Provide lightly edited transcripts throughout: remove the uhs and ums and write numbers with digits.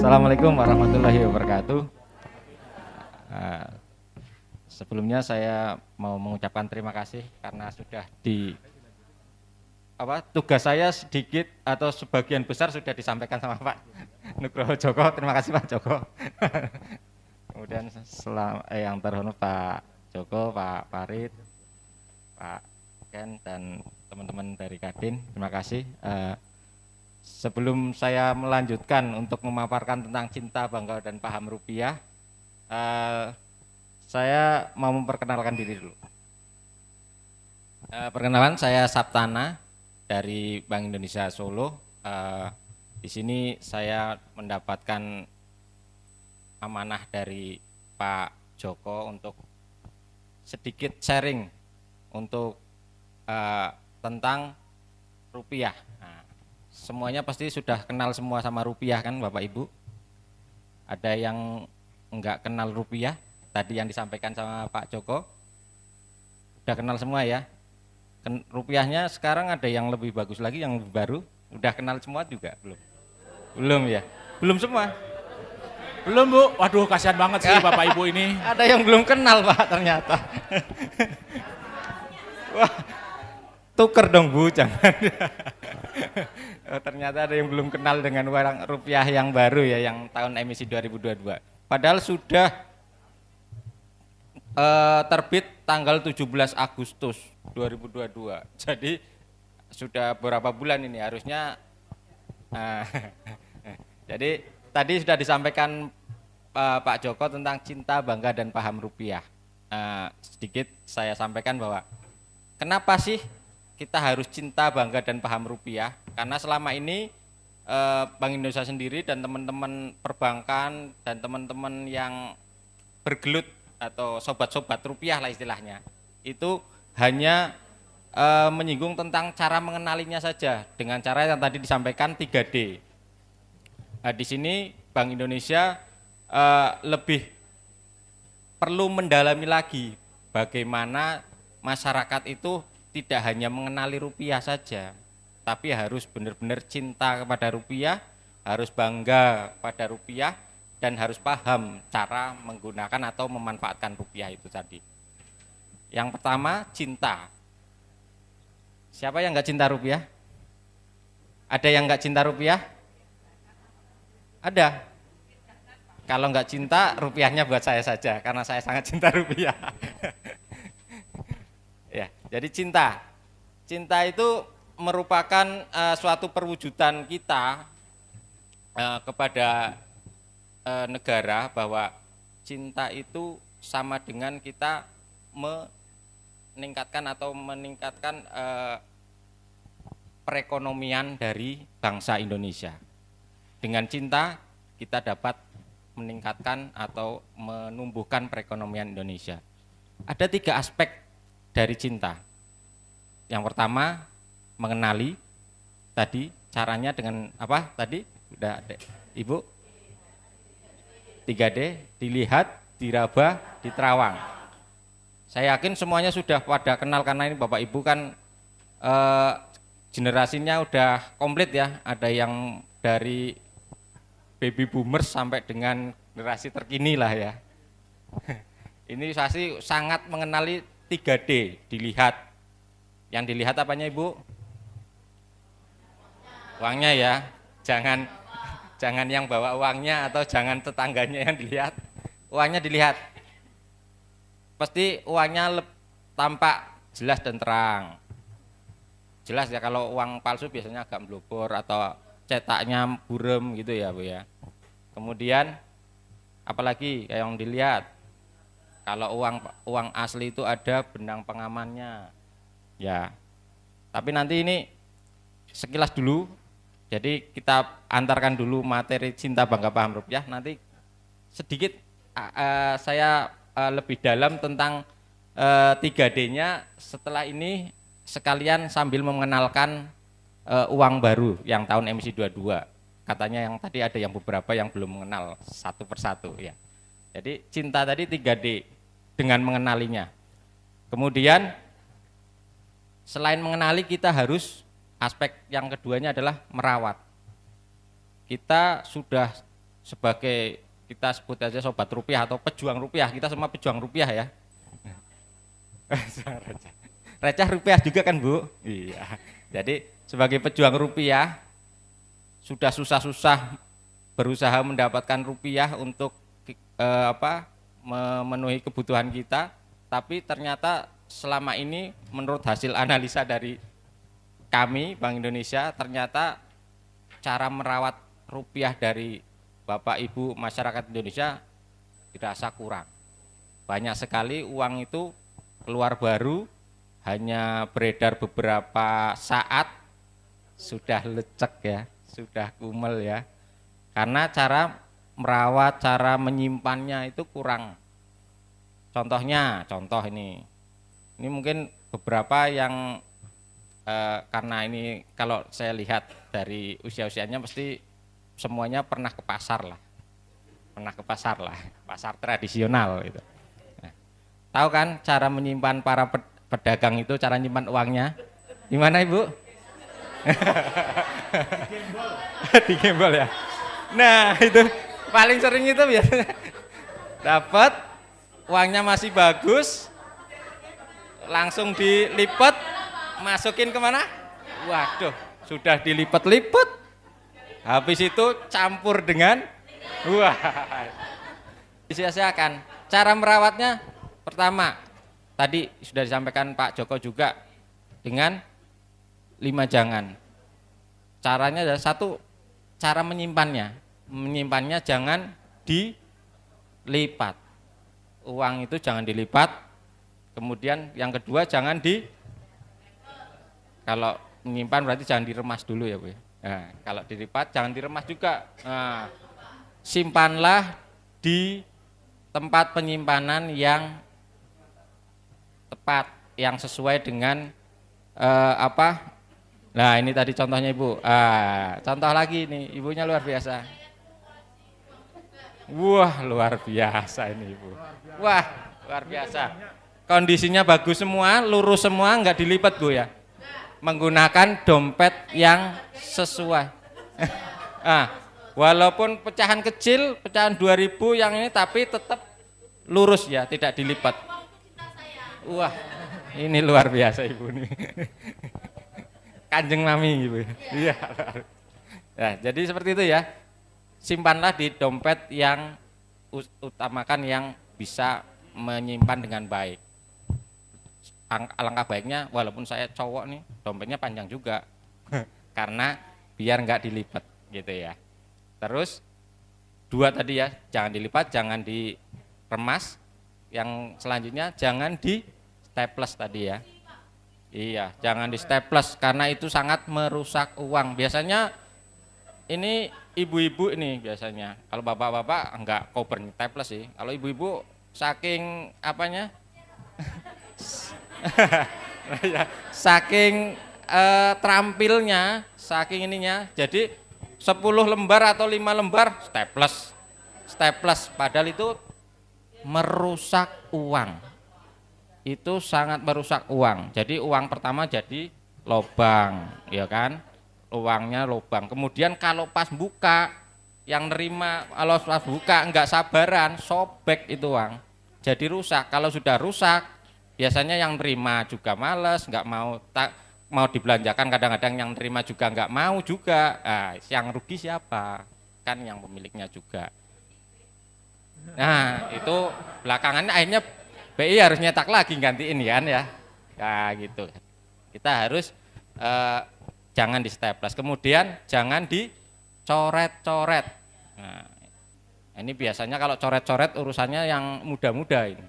Assalamualaikum warahmatullahi wabarakatuh. Eh, Sebelumnya saya mau mengucapkan terima kasih karena sudah tugas saya sedikit atau sebagian besar sudah disampaikan sama Pak Nugroho Joko. Terima kasih Pak Joko. Kemudian yang terhormat Pak Joko, Pak Farid, Pak Ken dan teman-teman dari Kadin, terima kasih. Sebelum saya melanjutkan untuk memaparkan tentang cinta, bangga dan paham rupiah, saya mau memperkenalkan diri dulu. Perkenalan, saya Saptana dari Bank Indonesia Solo. Di sini saya mendapatkan amanah dari Pak Joko untuk sedikit sharing untuk tentang rupiah. Nah, semuanya pasti sudah kenal semua sama rupiah kan Bapak Ibu? Ada yang enggak kenal rupiah? Tadi yang disampaikan sama Pak Joko, udah kenal semua ya. Rupiahnya sekarang ada yang lebih bagus lagi, yang lebih baru. Udah kenal semua juga belum? Belum ya? Belum semua? Belum Bu, waduh kasihan banget sih Bapak Ibu ini. Ada yang belum kenal Pak ternyata. Wah, tuker dong Bu, jangan. Ternyata ada yang belum kenal dengan uang rupiah yang baru ya, yang tahun emisi 2022. Padahal sudah terbit tanggal 17 Agustus 2022. Jadi sudah beberapa bulan ini harusnya. Jadi tadi sudah disampaikan Pak Joko tentang cinta, bangga dan paham rupiah. Sedikit saya sampaikan bahwa kenapa sih kita harus cinta, bangga dan paham rupiah? Karena selama ini Bank Indonesia sendiri dan teman-teman perbankan dan teman-teman yang bergelut atau sobat-sobat rupiah lah istilahnya, itu hanya menyinggung tentang cara mengenalinya saja dengan cara yang tadi disampaikan 3D. Di sini Bank Indonesia lebih perlu mendalami lagi bagaimana masyarakat itu tidak hanya mengenali rupiah saja, tapi harus benar-benar cinta kepada rupiah, harus bangga pada rupiah, dan harus paham cara menggunakan atau memanfaatkan rupiah itu tadi. Yang pertama, cinta. Siapa yang nggak cinta rupiah? Ada yang nggak cinta rupiah? Ada. Kalau nggak cinta, rupiahnya buat saya saja, karena saya sangat cinta rupiah. Ya, jadi cinta. Cinta itu merupakan suatu perwujudan kita kepada negara, bahwa cinta itu sama dengan kita meningkatkan perekonomian dari bangsa Indonesia. Dengan cinta kita dapat meningkatkan atau menumbuhkan perekonomian Indonesia. Ada 3 aspek dari cinta. Yang pertama, mengenali. Tadi caranya dengan apa? Tadi udah ada Ibu. 3D, dilihat, diraba, diterawang. Saya yakin semuanya sudah pada kenal karena ini Bapak Ibu kan generasinya udah komplit ya. Ada yang dari baby boomers sampai dengan generasi terkini lah ya. Ini saya sih sangat mengenali 3D, dilihat. Yang dilihat apanya Ibu? Uangnya ya. Jangan yang bawa uangnya atau jangan tetangganya yang dilihat. Uangnya dilihat. Pasti uangnya tampak jelas dan terang. Jelas ya, kalau uang palsu biasanya agak blobor atau cetaknya burem gitu ya Bu ya. Kemudian apalagi yang dilihat? Kalau uang asli itu ada benang pengamannya. Ya. Tapi nanti ini sekilas dulu. Jadi kita antarkan dulu materi cinta, bangga, paham rupiah. Nanti sedikit saya lebih dalam tentang 3D-nya setelah ini, sekalian sambil mengenalkan uang baru yang tahun emisi 22. Katanya yang tadi ada yang beberapa yang belum mengenal satu persatu ya. Jadi cinta tadi 3D dengan mengenalinya. Kemudian selain mengenali, kita harus aspek yang keduanya adalah merawat. Kita sudah sebagai kita sebut aja sobat rupiah atau pejuang rupiah, kita semua pejuang rupiah ya. Receh rupiah juga kan Bu? Iya. Jadi sebagai pejuang rupiah sudah susah-susah berusaha mendapatkan rupiah untuk memenuhi kebutuhan kita, tapi ternyata selama ini menurut hasil analisa dari kami Bank Indonesia, ternyata cara merawat rupiah dari Bapak Ibu masyarakat Indonesia dirasa kurang. Banyak sekali uang itu keluar baru, hanya beredar beberapa saat sudah lecek ya, sudah kumel ya. Karena cara merawat, cara menyimpannya itu kurang. Contoh ini mungkin beberapa yang karena ini kalau saya lihat dari usia-usianya pasti semuanya pernah ke pasar lah, pasar tradisional gitu. Nah, tahu kan cara menyimpan para pedagang itu, cara menyimpan uangnya gimana Ibu? Digembol ya. Nah itu paling sering itu biasanya dapat uangnya masih bagus, langsung dilipat, masukin kemana? Waduh, sudah dilipat-lipat, habis itu campur dengan disia-siakan. Cara merawatnya pertama tadi sudah disampaikan Pak Joko juga dengan 5 jangan. Caranya adalah satu, cara menyimpannya jangan dilipat, uang itu jangan dilipat. Kemudian yang kedua jangan kalau menyimpan berarti jangan diremas dulu ya Bu. Nah, kalau dilipat jangan diremas juga. Nah, simpanlah di tempat penyimpanan yang tepat, yang sesuai dengan Nah ini tadi contohnya Ibu. Contoh lagi nih, ibunya luar biasa. Wah luar biasa ini Ibu. Wah luar biasa. Kondisinya bagus semua, lurus semua, nggak dilipat Bu ya. Menggunakan dompet yang sesuai. Walaupun pecahan kecil, pecahan 2000 yang ini tapi tetap lurus ya, tidak dilipat. Wah ini luar biasa Ibu nih. Kanjeng Mami gitu. Iya. Nah, jadi seperti itu ya. Simpanlah di dompet yang utamakan yang bisa menyimpan dengan baik. Alangkah baiknya walaupun saya cowok nih, dompetnya panjang juga. Karena biar enggak dilipat gitu ya. Terus 2 tadi ya, jangan dilipat, jangan diremas. Yang selanjutnya jangan di staples tadi ya. Iya, jangan di staples karena itu sangat merusak uang. Biasanya ini ibu-ibu ini biasanya. Kalau bapak-bapak enggak cover staples sih. Kalau ibu-ibu saking apanya? Saking terampilnya, saking ininya. Jadi 10 lembar atau 5 lembar staples. Padahal itu merusak uang. Itu sangat merusak uang. Jadi uang pertama jadi lobang, ya kan? Uangnya lobang. Kemudian kalau pas buka, yang nerima kalau pas buka enggak sabaran, sobek itu uang. Jadi rusak. Kalau sudah rusak, biasanya yang nerima juga males, enggak mau dibelanjakan. Kadang-kadang yang nerima juga enggak mau juga. Nah, yang rugi siapa? Kan yang pemiliknya juga. Nah, itu belakangan akhirnya BI harus nyetak lagi gantiin kan ya. Nah gitu. Kita harus jangan di staples. Kemudian jangan dicoret-coret. Nah, ini biasanya kalau coret-coret urusannya yang muda-muda ini.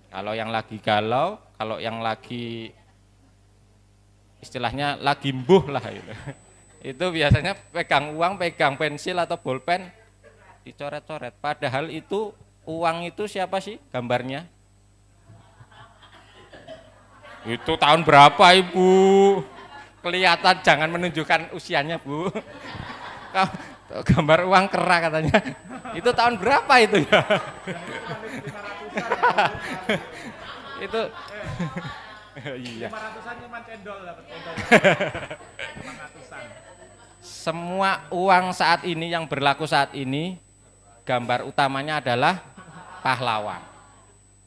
Kalau yang lagi galau, kalau yang lagi istilahnya lagi mbuh lah gitu. Itu biasanya pegang uang, pegang pensil atau bolpen dicoret-coret. Padahal itu uang itu siapa sih gambarnya? Itu tahun berapa Ibu? Kelihatan, jangan menunjukkan usianya Bu. Gambar uang kera katanya. Itu tahun berapa itu ya? Itu iya. 500-an cuma cendol dapat cendol. 500-an. Semua uang saat ini yang berlaku saat ini gambar utamanya adalah pahlawan.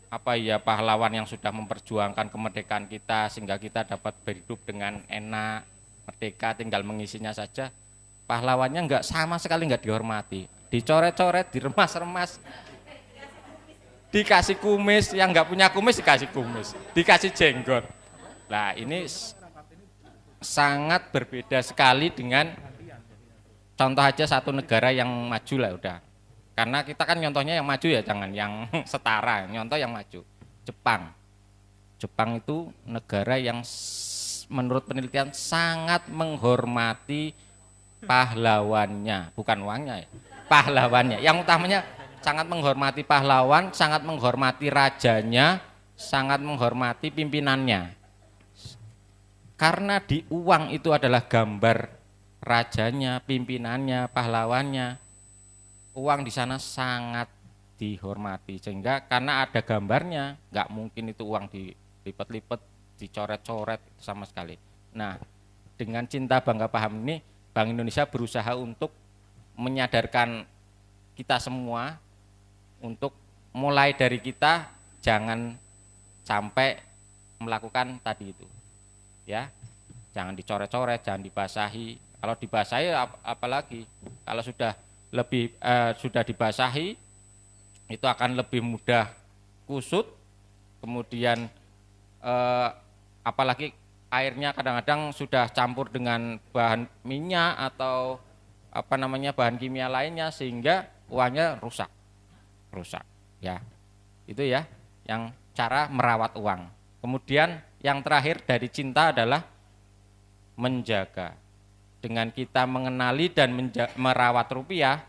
Apa ya, pahlawan yang sudah memperjuangkan kemerdekaan kita sehingga kita dapat berhidup dengan enak, merdeka, tinggal mengisinya saja. Pahlawannya sama sekali nggak dihormati, dicoret-coret, diremas-remas, dikasih kumis, yang nggak punya kumis dikasih kumis, dikasih jenggot. Nah ini sangat berbeda sekali dengan contoh aja satu negara yang maju lah udah. Karena kita kan nyontohnya yang maju ya, jangan yang setara, nyontoh yang maju. Jepang. Jepang itu negara yang menurut penelitian sangat menghormati pahlawannya, bukan uangnya ya, pahlawannya. Yang utamanya sangat menghormati pahlawan, sangat menghormati rajanya, sangat menghormati pimpinannya. Karena di uang itu adalah gambar rajanya, pimpinannya, pahlawannya. Uang di sana sangat dihormati, sehingga karena ada gambarnya, nggak mungkin itu uang dilipat-lipat, dicoret-coret sama sekali. Nah, dengan cinta bangga paham ini, Bank Indonesia berusaha untuk menyadarkan kita semua untuk mulai dari kita jangan sampai melakukan tadi itu, ya, jangan dicoret-coret, jangan dibasahi. Kalau dibasahi apalagi, kalau sudah dibasahi itu akan lebih mudah kusut, kemudian apalagi airnya kadang-kadang sudah campur dengan bahan minyak atau bahan kimia lainnya sehingga uangnya rusak ya. Itu ya yang cara merawat uang. Kemudian yang terakhir dari cinta adalah menjaga. Dengan kita mengenali dan merawat rupiah,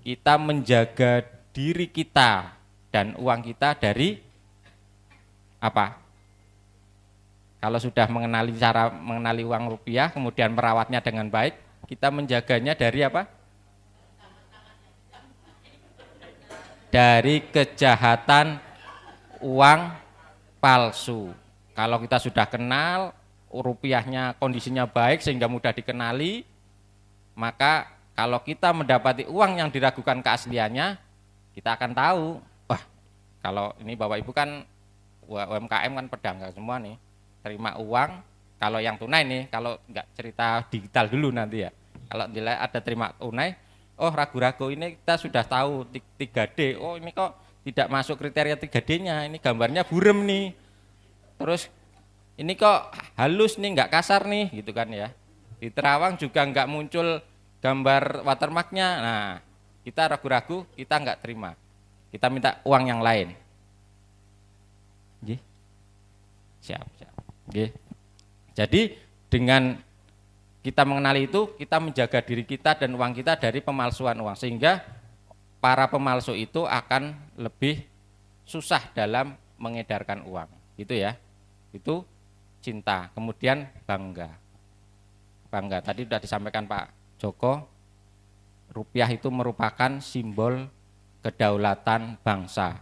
kita menjaga diri kita dan uang kita dari apa? Kalau sudah mengenali uang rupiah, kemudian merawatnya dengan baik, kita menjaganya dari apa? Dari kejahatan uang palsu. Kalau kita sudah kenal, rupiahnya kondisinya baik sehingga mudah dikenali, maka kalau kita mendapati uang yang diragukan keasliannya, kita akan tahu, wah, kalau ini Bapak Ibu kan UMKM kan pedagang semua nih, terima uang, kalau yang tunai nih, kalau nggak cerita digital dulu nanti ya, kalau nilai ada terima tunai, oh ragu-ragu ini kita sudah tahu 3D, oh ini kok tidak masuk kriteria 3D-nya, ini gambarnya burem nih, terus ini kok halus nih, nggak kasar nih, gitu kan ya. Di terawang juga nggak muncul gambar watermarknya, nah kita ragu-ragu, kita nggak terima, kita minta uang yang lain. Siap. Jadi dengan kita mengenali itu, kita menjaga diri kita dan uang kita dari pemalsuan uang, sehingga para pemalsu itu akan lebih susah dalam mengedarkan uang, gitu ya. Itu cinta. Kemudian bangga. Tadi sudah disampaikan Pak Joko, rupiah itu merupakan simbol kedaulatan bangsa.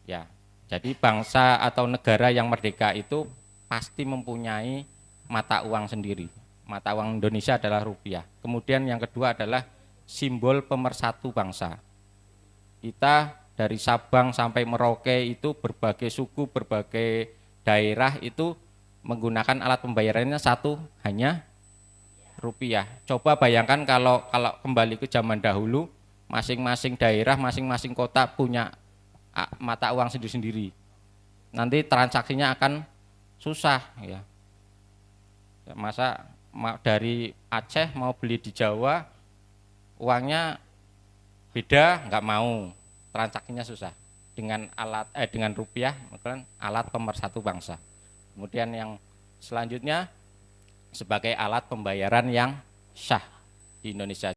Ya. Jadi bangsa atau negara yang merdeka itu pasti mempunyai mata uang sendiri. Mata uang Indonesia adalah rupiah. Kemudian yang kedua adalah simbol pemersatu bangsa. Kita dari Sabang sampai Merauke itu berbagai suku, berbagai daerah itu menggunakan alat pembayarannya satu, hanya rupiah. Coba bayangkan kalau kembali ke zaman dahulu, masing-masing daerah, masing-masing kota punya mata uang sendiri-sendiri. Nanti transaksinya akan susah ya. Masa dari Aceh mau beli di Jawa, uangnya beda, nggak mau, transaksinya susah. Dengan rupiah, maka alat pemersatu bangsa. Kemudian yang selanjutnya sebagai alat pembayaran yang sah di Indonesia.